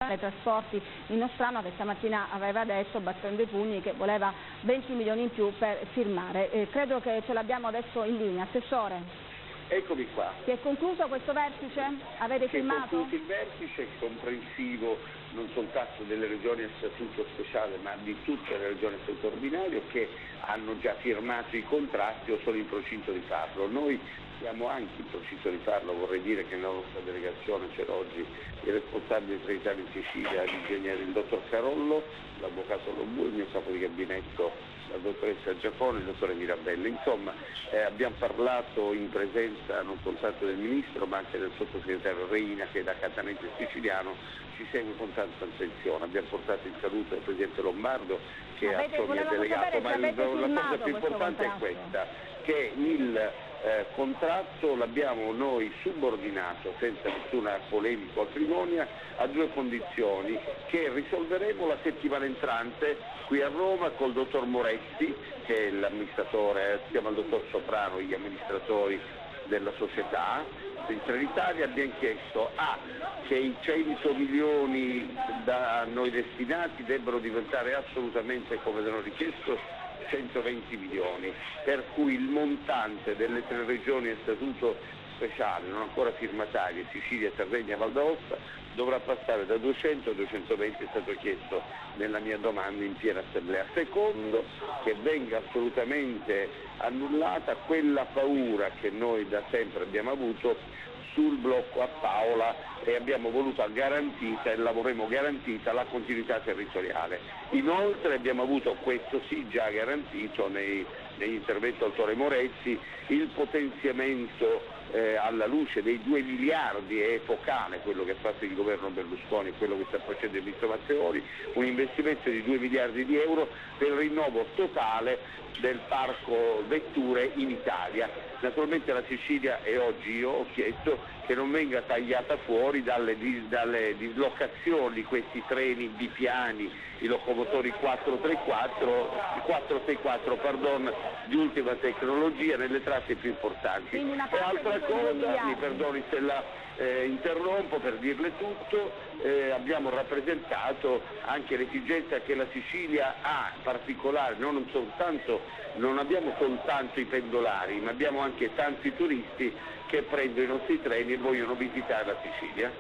dei trasporti in Nostrano, che stamattina aveva detto, battendo i pugni, che voleva 20 milioni in più per firmare. Credo che ce l'abbiamo adesso in linea. Assessore. Eccomi qua. Si è concluso questo vertice? Avete firmato? Si è concluso il vertice, comprensivo non soltanto delle regioni a statuto speciale, ma di tutte le regioni a statuto ordinario che hanno già firmato i contratti o sono in procinto di farlo. Noi siamo anche in procinto di farlo, vorrei dire che nella nostra delegazione c'era oggi il responsabile Trenitalia in Sicilia, l'ingegnere il dottor Carollo, l'avvocato Lombù, il mio capo di gabinetto la dottoressa Giappone e il dottore Mirabelli. Insomma, abbiamo parlato in presenza non soltanto del ministro ma anche del sottosegretario Reina, che da catanese siciliano ci segue con tanta attenzione. Abbiamo portato in saluto il presidente Lombardo, che ha mi ha delegato, ma la cosa più importante è questa, che il contratto l'abbiamo noi subordinato senza nessuna polemica o acrimonia a due condizioni che risolveremo la settimana entrante qui a Roma col dottor Moretti, che è l'amministratore, si chiama il dottor Soprano, gli amministratori della società in Trenitalia. Abbiamo chiesto che i 100 milioni da noi destinati debbano diventare assolutamente, come hanno richiesto, 120 milioni, per cui il montante delle tre regioni a statuto speciale non ancora firmatarie, Sicilia, Sardegna e Val d'Aosta, dovrà passare da 200 a 220, è stato chiesto nella mia domanda in piena assemblea. Secondo, che venga assolutamente annullata quella paura che noi da sempre abbiamo avuto sul blocco a Paola, e abbiamo voluto garantita e l'avremo garantita la continuità territoriale. Inoltre abbiamo avuto, questo sì già garantito negli interventi del dottore Moretti, il potenziamento alla luce dei 2 miliardi, è epocale quello che ha fatto il governo Berlusconi e quello che sta facendo il ministro Matteoli, un investimento di 2 miliardi di euro per il rinnovo totale del parco vetture in Italia. Naturalmente la Sicilia, e oggi io ho chiesto che non venga tagliata fuori dalle dislocazioni di questi treni bipiani, i locomotori 464 di ultima tecnologia nelle tratte più importanti. E altra cosa, mi perdoni se la interrompo per dirle tutto, abbiamo rappresentato anche l'esigenza che la Sicilia ha particolare, non abbiamo soltanto i pendolari, ma abbiamo anche tanti turisti che prendono i nostri treni e vogliono visitare la Sicilia.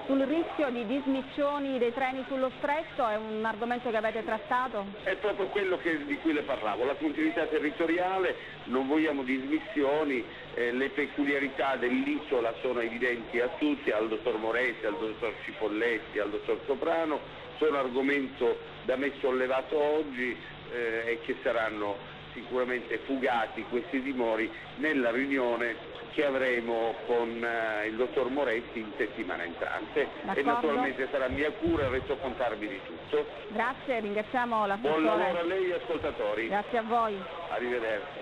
Sul rischio di dismissioni dei treni sullo stretto è un argomento che avete trattato? È proprio quello di cui le parlavo, la continuità territoriale, non vogliamo dismissioni, le peculiarità dell'isola sono evidenti a tutti, al dottor Moretti, al dottor Cipolletti, al dottor Soprano, sono argomento da me sollevato oggi e che saranno sicuramente fugati questi timori nella riunione che avremo con il dottor Moretti in settimana entrante. E naturalmente sarà mia cura resto contarvi di tutto. Grazie, ringraziamo l'assessore. Buon lavoro a lei e ascoltatori. Grazie a voi. Arrivederci.